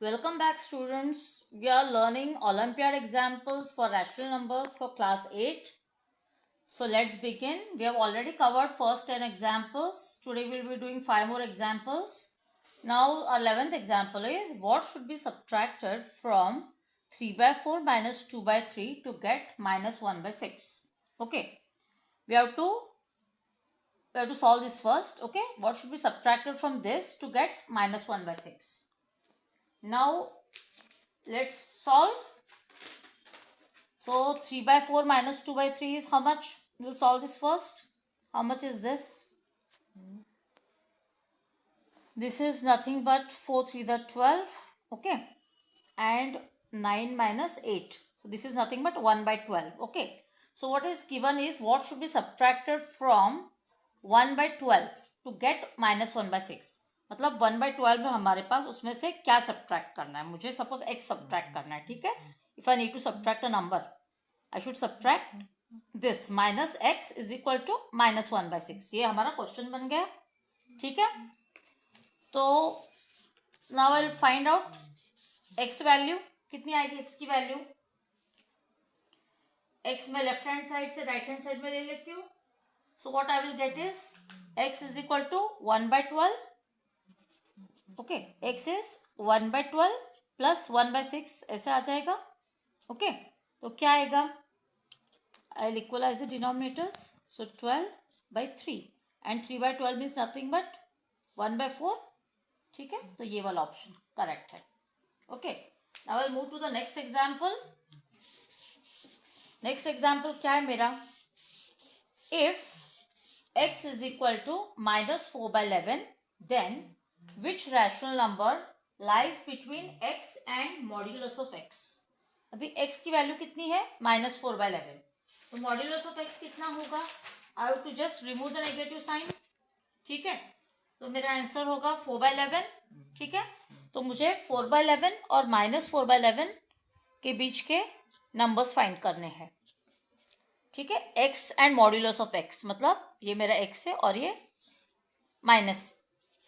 Welcome back, students. We are learning Olympiad examples for rational numbers for class 8. So let's begin. We have already covered first 10 examples. Today we will be doing 5 more examples. Now our 11th example is what should be subtracted from 3 by 4 minus 2 by 3 to get minus 1 by 6. Okay. We have to solve this first. Okay. What should be subtracted from this to get minus 1 by 6? Now let's solve. So 3 by 4 minus 2 by 3 is how much? We'll solve this first. How much is this? This is nothing but 4 3 are 12. Okay. And 9 minus 8. So this is nothing but 1 by 12. Okay. So what is given is what should be subtracted from 1 by 12 to get minus 1 by 6. मतलब 1 by 12 है हमारे पास, उसमें से क्या subtract करना है? मुझे suppose x subtract करना है. ठीक है. If I need to subtract a number, I should subtract this minus x is equal to minus 1 by 6. ये हमारा क्वेश्चन बन गया. ठीक है. तो now I will find out x value कितनी आएगी. x की वैल्यू x में लेफ्ट हैंड साइड से राइट हैंड साइड में ले लेती हूँ. So what I will get is x is equal to 1 by 12. Okay. x is 1 by 12 plus 1 by 6 ऐसे आ जाएगा. ओके. तो क्या आएगा? I will equalize the denominators. So 12 by 3 and 3 by 12 means nothing but 1 by 4. ठीक है. तो ये वाला ऑप्शन करेक्ट है. Okay. Now I will move to the next example. Next example क्या है मेरा? If x is equal to minus 4 by 11 then which rational number lies between x and modulus of x? अभी x की value कितनी है? Minus 4 by 11. तो modulus of x कितना होगा? I have to just remove the negative sign. ठीक है. तो मेरा आंसर होगा 4 by 11. ठीक है. तो मुझे 4 by 11 और माइनस 4 by 11 के बीच के नंबर्स फाइंड करने हैं. ठीक है. x and modulus of x, मतलब ये मेरा x है और ये माइनस.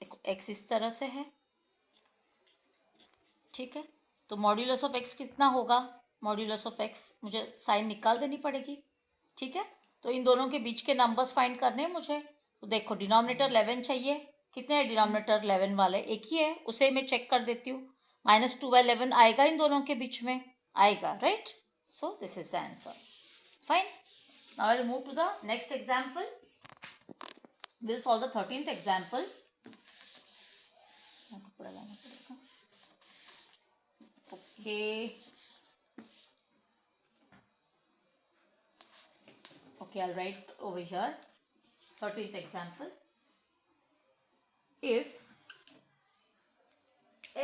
देखो x इस तरह से है. ठीक है. तो मॉड्यूलस ऑफ x कितना होगा? मॉड्यूलस ऑफ x मुझे साइन निकाल देनी पड़ेगी. ठीक है. तो इन दोनों के बीच के नंबर्स फाइंड करने हैं मुझे. तो देखो डिनोमिनेटर 11 चाहिए. कितने हैं डिनोमिनेटर? 11 वाले एक ही है, उसे मैं चेक कर देती हूँ. माइनस 2 by 11 आएगा इन दोनों के बीच में, आएगा. Right. So this is the answer. Fine. Now I will move to the next example. Will solve the 13th example. Okay, I'll write over here 13th example. If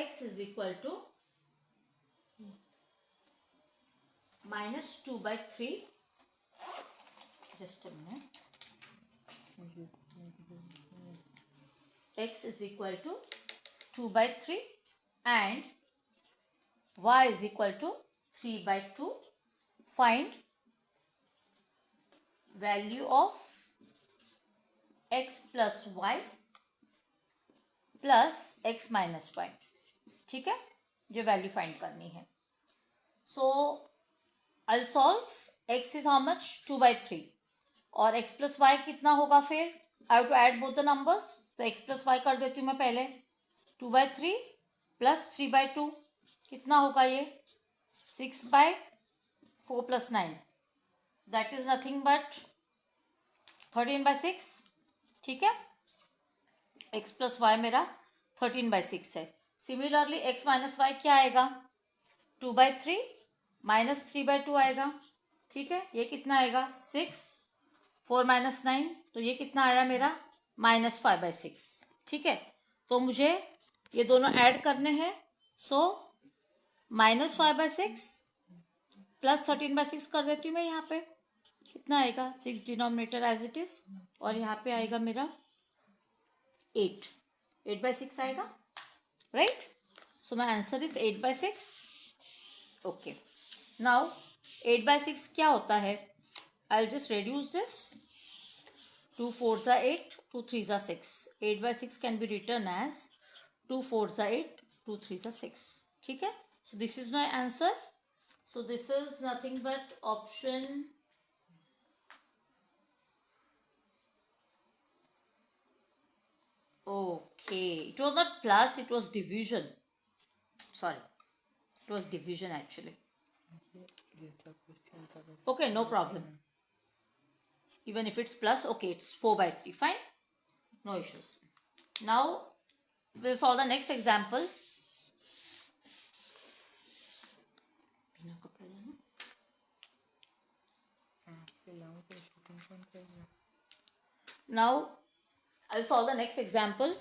x is equal to minus 2 by 3, just a minute, x is equal to 2 by 3 and y is equal to 3 by 2, find value of x plus y plus x minus y. ठीक है. जो value find करनी है. So I will solve. x is how much? 2 by 3 और x plus Y कितना होगा? फिर I have to add both the numbers. तो x प्लस वाई कर देती हूँ मैं पहले. 2 by 3 प्लस 3 by 2 कितना होगा? ये 6 by 4 plus 9, that is nothing but 13 by 6. ठीक है. x प्लस वाई मेरा 13 by 6 है. सिमिलरली x माइनस वाई क्या आएगा? 2 by 3 माइनस 3 by 2 आएगा. ठीक है. ये कितना आएगा? 6. 4 minus 9, तो ये कितना आया मेरा? Minus 5 by 6. ठीक है. तो मुझे ये दोनों ऐड करने हैं. So minus 5 by 6 plus 13 by 6 कर देती हूँ मैं. यहाँ पे कितना आएगा? 6 डिनोमिनेटर एज इट इज, और यहाँ पे आएगा मेरा 8 by 6 आएगा. Right. So my answer is 8 by 6. Okay. Now 8 by 6 क्या होता है? I will just reduce this. 2 4s are 8, 2 3s are 6. 8 by 6 can be written as 2 4s are 8, 2 3s are 6. ठीक है. सो this is my answer. So this is nothing but option okay. It was not plus, it was division. Sorry, it was division actually. Okay, no problem. Even if it's plus, okay, it's 4/3. Fine, no issues. Now we'll solve the next example. Now I'll solve the next example.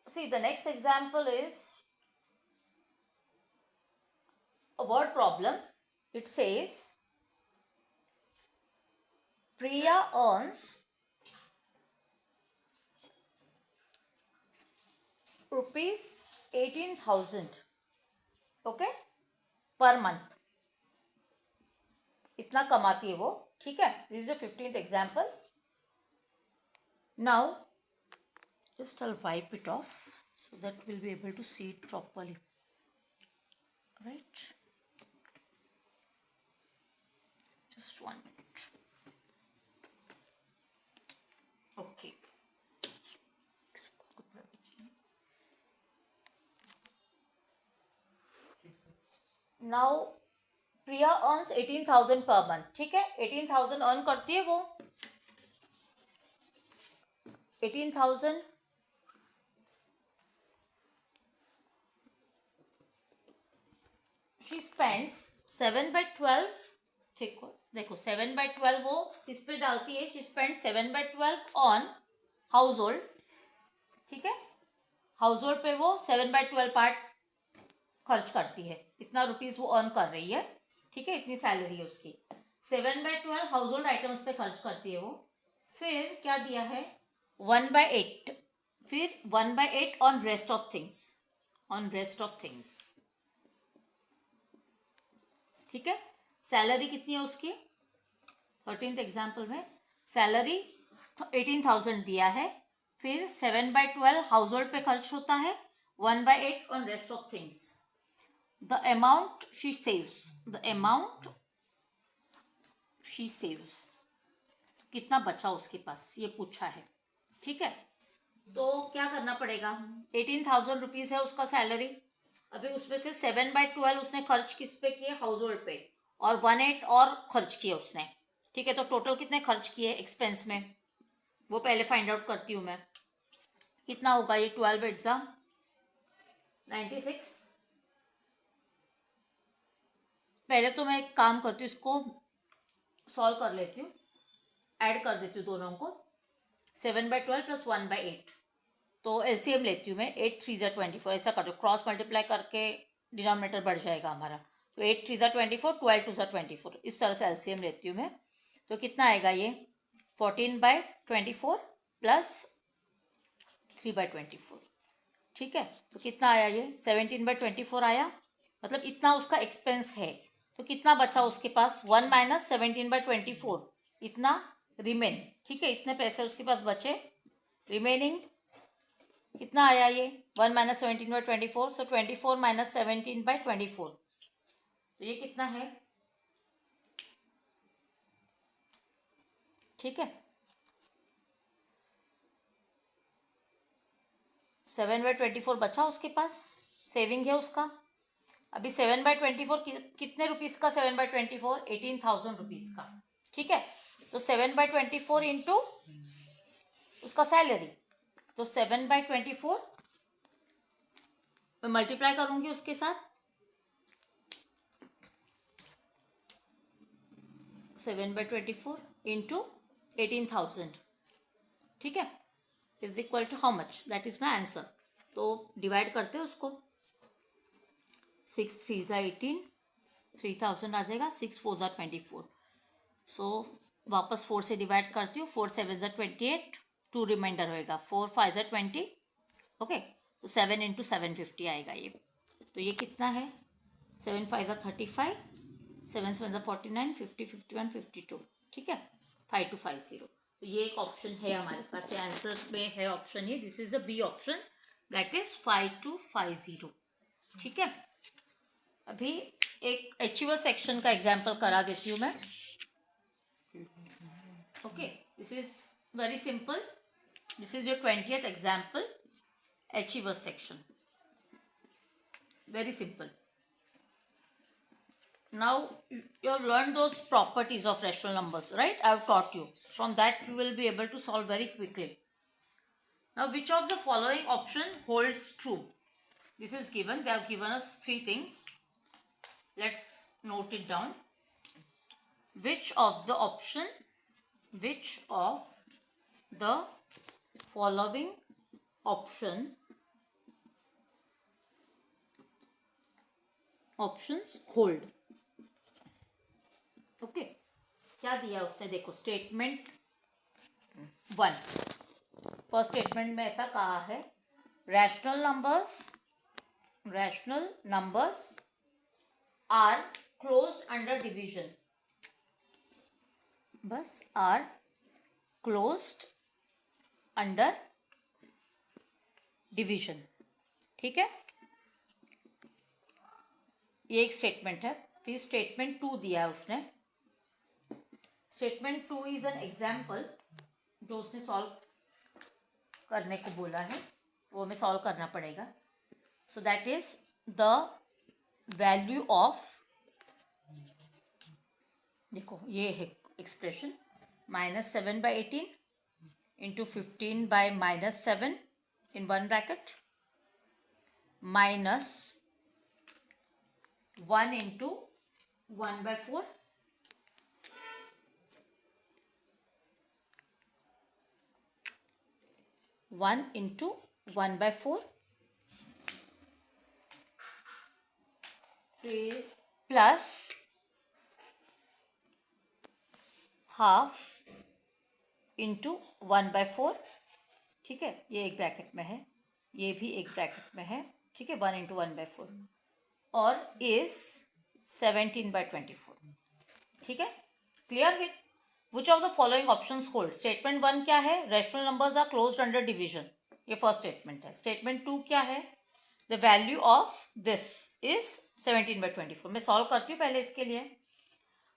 See, the next example is a word problem. It says Priya earns rupees 18,000, okay, per month. इतना कमाती है वो, ठीक है. This is the 15th example. Now just I'll wipe it off so that we'll be able to see it properly, right? Just 1 minute. Okay. Now Priya earns 18,000 per month, ठीक है. 18,000 earn करती है वो. 18,000 she spends 7/12. देखो 7/12 वो किस पे डालती है. she spends 7/12 on household, ठीक है. हाउसहोल्ड पे वो 7/12 पार्ट खर्च करती है. इतना रुपीज वो अर्न कर रही है, ठीक है. इतनी सैलरी है उसकी. 7/12 हाउसहोल्ड आइटम्स पे खर्च करती है वो. फिर क्या दिया है, 1/8. फिर 1/8 on rest of things. On rest of things, ठीक है. सैलरी कितनी है उसकी 13th एग्जाम्पल में. सैलरी 18,000 दिया है. फिर 7/12 हाउसहोल्ड पे खर्च होता है. 1/8 on rest of things. The amount she saves. The amount she saves. कितना बचा उसके पास ये पूछा है, ठीक है. तो क्या करना पड़ेगा. 18,000 रुपीज है उसका सैलरी. अभी उसमें से 7/12 उसने खर्च किस पे किए, हाउसहोल्ड पे. और 1/8 और खर्च किए उसने, ठीक है. तो टोटल कितने खर्च किए एक्सपेंस में, वो पहले फाइंड आउट करती हूँ मैं. कितना होगा ये. 12 96. पहले तो मैं एक काम करती हूँ, इसको सॉल्व कर लेती हूँ. ऐड कर देती हूँ दोनों को. 7/12 प्लस 1/8. तो एलसीएम लेती हूँ मैं. 8 3 = 24. ऐसा कर दो, क्रॉस मल्टीप्लाई करके डिनोमिनेटर बढ़ जाएगा हमारा. तो 8 3 = 24, 12 2 = 24. इस तरह से एलसीएम लेती हूँ मैं. तो कितना आएगा ये 14/24 प्लस 3/24, ठीक है. तो कितना आया ये 17/24 आया. मतलब इतना उसका एक्सपेंस है. तो कितना बचा उसके पास, 1 - 17/24. इतना रिमेन, ठीक है. इतने पैसे उसके पास बचे. रिमेनिंग कितना आया ये 1 - 17/24. सो 24 - 17/24. तो ये कितना है, ठीक है. 7/24 बचा उसके पास, सेविंग है उसका. अभी 7/24 कितने रुपीस का. 7/24 18,000 रुपीज का, ठीक है. तो 7/24 इंटू उसका सैलरी. तो 7/24 मैं मल्टीप्लाई करूंगी उसके साथ. 7/24 इंटू 18,000, ठीक है, is equal to how much. That is my answer. तो डिवाइड करते हैं उसको. 6 3 = 18. 3,000 आ जाएगा. 6 4 = 24. सो वापस 4 से डिवाइड करती हूँ. 4 7 = 28. 2 रिमाइंडर होएगा. 4 5 = 20. ओके. तो 7 × 750 आएगा ये. तो ये कितना है 7 5 = 35. 7 7 = 49. 50 51 52, ठीक है. 5250. तो ये एक ऑप्शन है हमारे पास. आंसर में है ऑप्शन ये. This is a B option. That is 5250. ठीक है, अभी एक अचीवर सेक्शन का एग्जाम्पल करा देती हूँ मैं. Okay, this is very simple. This is your 20th example, achiever section. Very simple. Now you have learned those properties of rational numbers, right? I have taught you. From that you will be able to solve very quickly. Now which of the following option holds true? This is given. They have given us three things. Let's note it down. Which of the following options hold? Okay, क्या दिया उसने, देखो statement 1. First statement में ऐसा कहा है, rational numbers are closed under division. बस are closed under division. ठीक है, ये एक स्टेटमेंट है. फिर स्टेटमेंट 2 दिया है उसने. स्टेटमेंट 2 इज एन एग्जाम्पल जो उसने सॉल्व करने को बोला है, वो हमें सॉल्व करना पड़ेगा. So that is the value of, देखो ये है expression, -7/18 into 15/-7 in one bracket, -1 into 1/4 1 into 1/4 फिर प्लस हाफ इंटू 1/4. ठीक है, ये एक ब्रैकेट में है, ये भी एक ब्रैकेट में है. ठीक है, 1 इंटू 1/4 और इज 17/24. ठीक है, clear with which of the following options hold. Statement 1 क्या है, rational numbers are closed under division. ये फर्स्ट स्टेटमेंट है. स्टेटमेंट 2 क्या है, the value of this is 17/24. मैं सॉल्व करती हूँ पहले इसके लिए.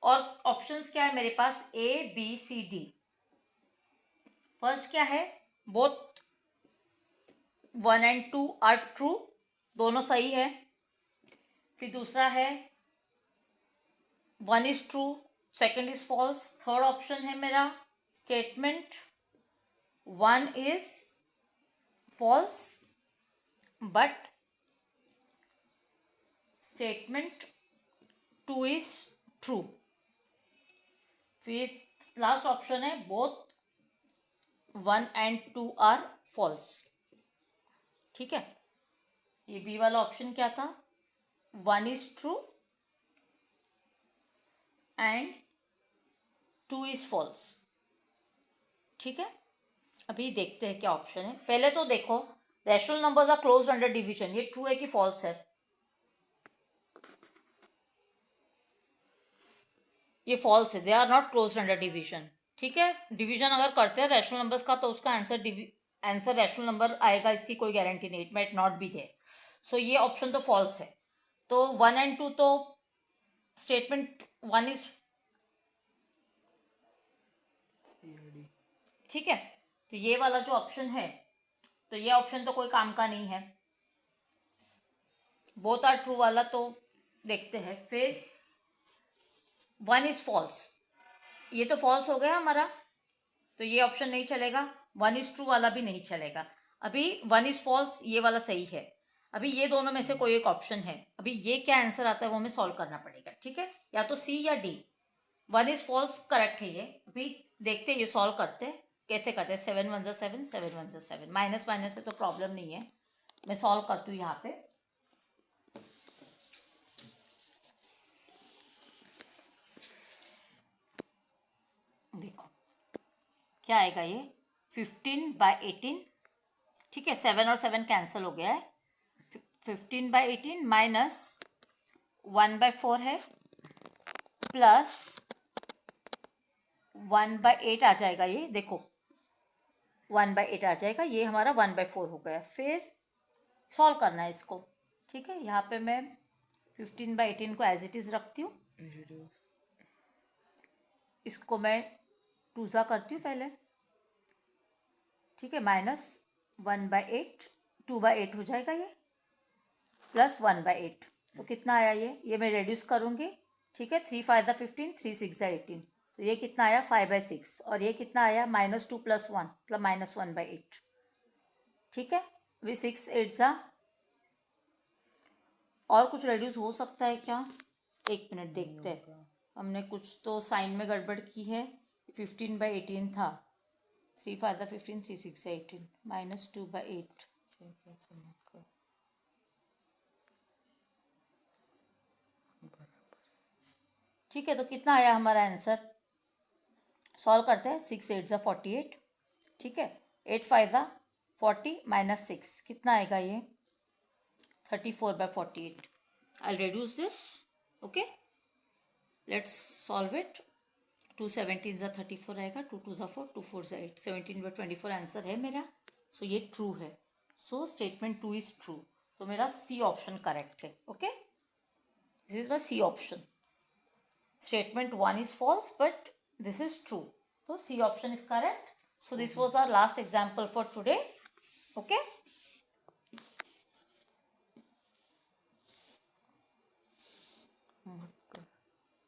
और ऑप्शंस क्या है मेरे पास, ABCD. फर्स्ट क्या है, बोथ 1 and 2 आर ट्रू, दोनों सही है. फिर दूसरा है 1 is true, second is false. Third option है मेरा statement 1 is false but statement 2 is true. फिर लास्ट ऑप्शन है बोथ 1 and 2 आर फॉल्स. ठीक है, ये बी वाला ऑप्शन क्या था, 1 is true and 2 is false. ठीक है, अभी देखते हैं क्या ऑप्शन है. पहले तो देखो, rational numbers are closed under division, ये ट्रू है कि फॉल्स है, ये फॉल्स है. They are not closed under division. ठीक है, डिवीजन अगर करते हैं रैशनल नंबर्स का तो उसका आंसर रैशनल नंबर आएगा, इसकी कोई गारंटी नहीं. It might not be there. So ये ऑप्शन तो फॉल्स है. तो 1 and 2 तो स्टेटमेंट 1 इज, ठीक है, तो ये वाला जो ऑप्शन है, तो ये ऑप्शन तो कोई काम का नहीं है. बोथ आर ट्रू वाला तो देखते हैं. फिर 1 इज फॉल्स, ये तो फॉल्स हो गया हमारा, तो ये ऑप्शन नहीं चलेगा. 1 इज ट्रू वाला भी नहीं चलेगा. अभी 1 इज फॉल्स ये वाला सही है. अभी ये दोनों में से कोई एक ऑप्शन है. अभी ये क्या आंसर आता है वो हमें सॉल्व करना पड़ेगा. ठीक है, या तो सी या डी. 1 इज फॉल्स करेक्ट है ये. अभी देखते हैं ये सॉल्व करते हैं कैसे करते हैं. 7 1 7, 7 1 7, माइनस माइनस से तो प्रॉब्लम नहीं है. मैं सॉल्व करती हूँ यहाँ पे. देखो क्या आएगा ये, 15/18. ठीक है, 7 और 7 कैंसिल हो गया है. 15/18 माइनस 1/4 है, प्लस 1/8 आ जाएगा. ये देखो 1/8 आ जाएगा, ये हमारा 1/4 हो गया. फिर सॉल्व करना है इसको, ठीक है। यहाँ पे मैं 15/18 को एज इट इज़ रखती हूँ, इसको मैं 2 करती हूँ पहले, ठीक है। -1/8, 2/8 हो जाएगा ये, +1/8, तो कितना आया ये मैं रेड्यूस करूँगी, ठीक है। 3 5 15, 3 6 18, तो ये कितना आया 5/6, और ये कितना आया -2 + 1 मतलब -1/8, ठीक है। अभी 6 8 और कुछ रेड्यूस हो सकता है क्या, एक मिनट देखते हैं, हमने कुछ तो साइन में गड़बड़ की है। 15/18 था, 3 5 15, 3 6 18, -2/8, ठीक है। तो कितना आया हमारा आंसर, सॉल्व करते हैं। 6 8 48, ठीक है। 8 5 40 -6 कितना आएगा ये 34/48। I'll reduce this, okay, let's solve it। 2 17 34 आएगा, 2 2 4, 2 4 8, 17/24 आंसर है मेरा। सो ये ट्रू है, सो स्टेटमेंट 2 इज ट्रू, तो मेरा सी ऑप्शन करेक्ट है, okay. This is my C option. Statement 1 is false but this is true, so C option is correct. So this was our last example for today, okay.